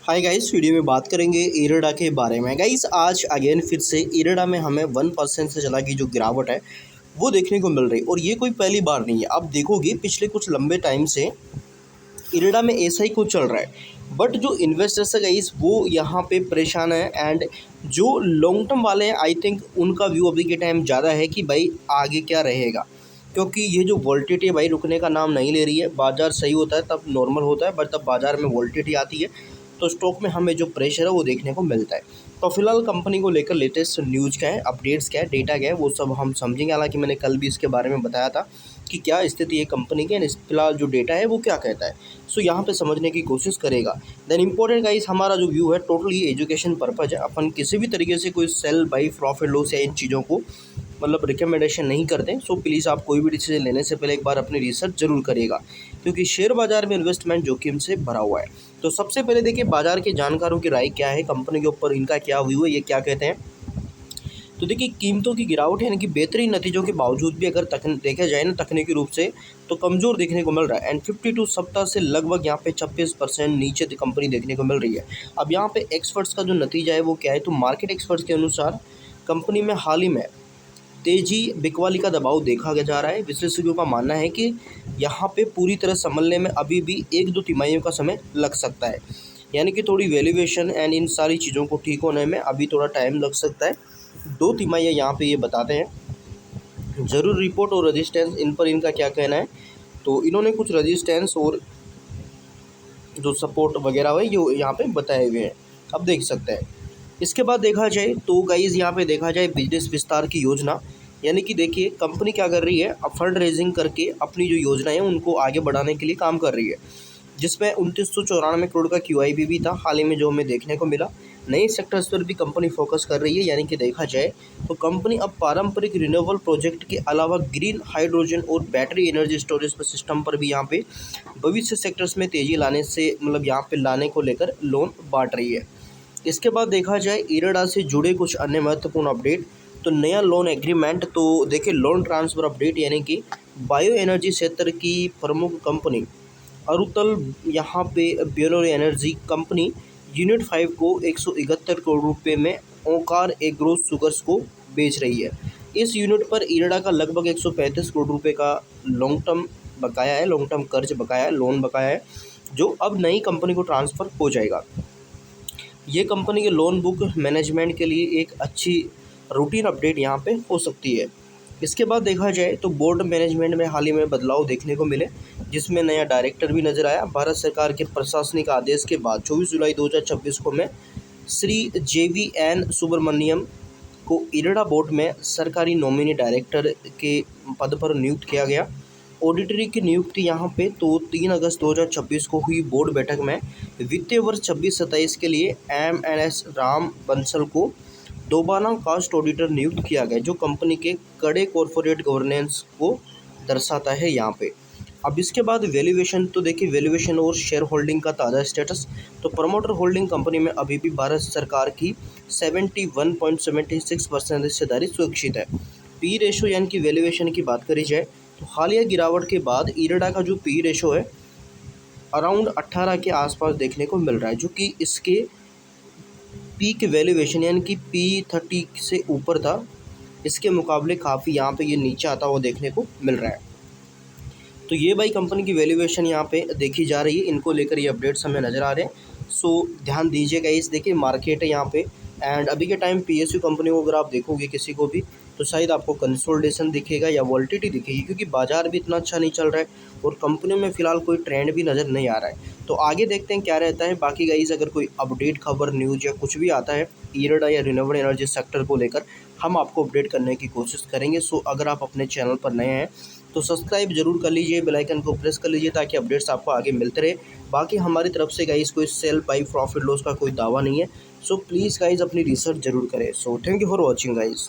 Hi guys, video में बात करेंगे इरडा के बारे में। गाइस आज अगेन फिर से इरडा में हमें 1% से चला की जो गिरावट है वो देखने को मिल रही है और ये कोई पहली बार नहीं है। आप देखोगे पिछले कुछ लंबे टाइम से इरडा में ऐसा ही कुछ चल रहा है। बट जो इन्वेस्टर्स है गाइस वो यहाँ पे परेशान है एंड जो लॉन्ग टर्म वाले हैं आई थिंक उनका व्यू अभी के टाइम ज़्यादा है कि भाई आगे क्या रहेगा, क्योंकि ये जो वोल्टिलिटी है भाई रुकने का नाम नहीं ले रही है। बाजार सही होता है तब नॉर्मल होता है, बट तब बाजार में वोल्टिलिटी आती है तो स्टॉक में हमें जो प्रेशर है वो देखने को मिलता है। तो फिलहाल कंपनी को लेकर लेटेस्ट न्यूज़ क्या है, अपडेट्स क्या है, डेटा क्या है, वो सब हम समझेंगे। हालांकि मैंने कल भी इसके बारे में बताया था कि क्या स्थिति है कंपनी की एंड फिलहाल जो डेटा है वो क्या कहता है। सो यहाँ पे समझने की कोशिश करेगा। देन इंपॉर्टेंट गाइस हमारा जो व्यू है टोटली एजुकेशन पर्पज है। अपन किसी भी तरीके से कोई सेल बाई प्रॉफिट लॉस या इन चीज़ों को मतलब रिकमेंडेशन नहीं करते। सो प्लीज़ आप कोई भी डिसीजन लेने से पहले एक बार अपनी रिसर्च जरूर करिएगा, क्योंकि शेयर बाजार में इन्वेस्टमेंट जोखिम से भरा हुआ है। तो सबसे पहले देखिए बाजार के जानकारों की राय क्या है, कंपनी के ऊपर इनका क्या व्यू है, ये क्या कहते हैं। तो देखिए कीमतों की गिरावट यानी कि बेहतरीन नतीजों के बावजूद भी अगर देखा जाए ना तकनीकी रूप से तो कमज़ोर देखने को मिल रहा है एंड 52 सप्ताह से लगभग यहाँ पे 26% नीचे कंपनी देखने को मिल रही है। अब यहाँ पे एक्सपर्ट्स का जो नतीजा है वो क्या है, तो मार्केट एक्सपर्ट्स के अनुसार कंपनी में हाल ही में तेजी बिकवाली का दबाव देखा जा रहा है। विशेषज्ञों का मानना है कि यहाँ पे पूरी तरह संभलने में अभी भी 1-2 तिमाहियों का समय लग सकता है, यानी कि थोड़ी वैल्यूएशन एंड इन सारी चीज़ों को ठीक होने में अभी थोड़ा टाइम लग सकता है। 2 तिमाहियाँ यहाँ पे ये बताते हैं। ज़रूर रिपोर्ट और रजिस्टेंस इन पर इनका क्या कहना है, तो इन्होंने कुछ रजिस्टेंस और जो सपोर्ट वगैरह है ये यहाँ पे बताए हुए हैं, अब देख सकते हैं। इसके बाद देखा जाए तो गाइज़ यहाँ पे देखा जाए बिजनेस विस्तार की योजना, यानी कि देखिए कंपनी क्या कर रही है, अब फंड रेजिंग करके अपनी जो योजना है उनको आगे बढ़ाने के लिए काम कर रही है, जिसमें 2994 करोड़ का QIP भी था हाल ही में जो हमें देखने को मिला। नए सेक्टर्स पर भी कंपनी फोकस कर रही है, यानी कि देखा जाए तो कंपनी अब पारंपरिक रिन्यूएबल प्रोजेक्ट के अलावा ग्रीन हाइड्रोजन और बैटरी एनर्जी स्टोरेज पर सिस्टम पर भी यहाँ पे भविष्य सेक्टर्स में तेजी लाने से मतलब यहाँ पे लाने को लेकर लोन बांट रही है। इसके बाद देखा जाए इरडा से जुड़े कुछ अन्य महत्वपूर्ण अपडेट, तो नया लोन एग्रीमेंट, तो देखिए लोन ट्रांसफ़र अपडेट, यानी कि बायो एनर्जी क्षेत्र की प्रमुख कंपनी अरुतल यहाँ पे ब्यूरो एनर्जी कंपनी यूनिट 5 को 171 करोड़ रुपए में ओंकार एग्रो शुगर्स को बेच रही है। इस यूनिट पर इरडा का लगभग 135 करोड़ रुपए का लॉन्ग टर्म बकाया है, लॉन्ग टर्म कर्ज बकाया है, लोन बकाया है, जो अब नई कंपनी को ट्रांसफ़र हो जाएगा। ये कंपनी के लोन बुक मैनेजमेंट के लिए एक अच्छी रूटीन अपडेट यहाँ पे हो सकती है। इसके बाद देखा जाए तो बोर्ड मैनेजमेंट में हाल ही में बदलाव देखने को मिले, जिसमें नया डायरेक्टर भी नजर आया। भारत सरकार के प्रशासनिक आदेश के बाद 24 जुलाई 2026 को में श्री JVN सुब्रमण्यम को इरडा बोर्ड में सरकारी नॉमिनी डायरेक्टर के पद पर नियुक्त किया गया। ऑडिटरी की नियुक्ति यहाँ पे तो 3 अगस्त 2026 को हुई बोर्ड बैठक में वित्तीय वर्ष 26-27 के लिए MNS राम बंसल को दोबारा कास्ट ऑडिटर नियुक्त किया गया, जो कंपनी के कड़े कॉरपोरेट गवर्नेंस को दर्शाता है यहाँ पे। अब इसके बाद वैल्यूएशन, तो देखिए वैल्यूएशन और शेयर होल्डिंग का ताज़ा स्टेटस, तो प्रमोटर होल्डिंग कंपनी में अभी भी भारत सरकार की 71.76% हिस्सेदारी सुरक्षित है। पी रेशो यानी कि वैल्यूएशन की बात करी जाए तो हालिया गिरावट के बाद इरडा का जो पी रेशो है अराउंड 18 के आसपास देखने को मिल रहा है, जो कि इसके पीक वैल्यूएशन यानी कि P30 से ऊपर था। इसके मुकाबले काफ़ी यहाँ पे ये नीचे आता हुआ देखने को मिल रहा है। तो ये भाई कंपनी की वैल्यूएशन यहाँ पे देखी जा रही है, इनको लेकर ये अपडेट्स हमें नज़र आ रहे हैं। सो ध्यान दीजिएगा इस, देखिए मार्केट है यहाँ पे एंड अभी के टाइम PSU कंपनी को अगर आप देखोगे किसी को भी तो शायद आपको कंसोलिडेशन दिखेगा या वॉल्टिलिटी दिखेगी, क्योंकि बाजार भी इतना अच्छा नहीं चल रहा है और कंपनियों में फिलहाल कोई ट्रेंड भी नज़र नहीं आ रहा है। तो आगे देखते हैं क्या रहता है। बाकी गाइस अगर कोई अपडेट खबर न्यूज़ या कुछ भी आता है इरडा या रिन्यूएबल एनर्जी सेक्टर को लेकर, हम आपको अपडेट करने की कोशिश करेंगे। सो अगर आप अपने चैनल पर नए हैं तो सब्सक्राइब जरूर कर लीजिए, बेल आइकन को प्रेस कर लीजिए ताकि अपडेट्स आपको आगे मिलते रहे। बाकी हमारी तरफ से गाइस कोई सेल बाई प्रॉफिट लॉस का कोई दावा नहीं है। सो प्लीज़ गाइस अपनी रिसर्च जरूर करें। So thank you for watching guys.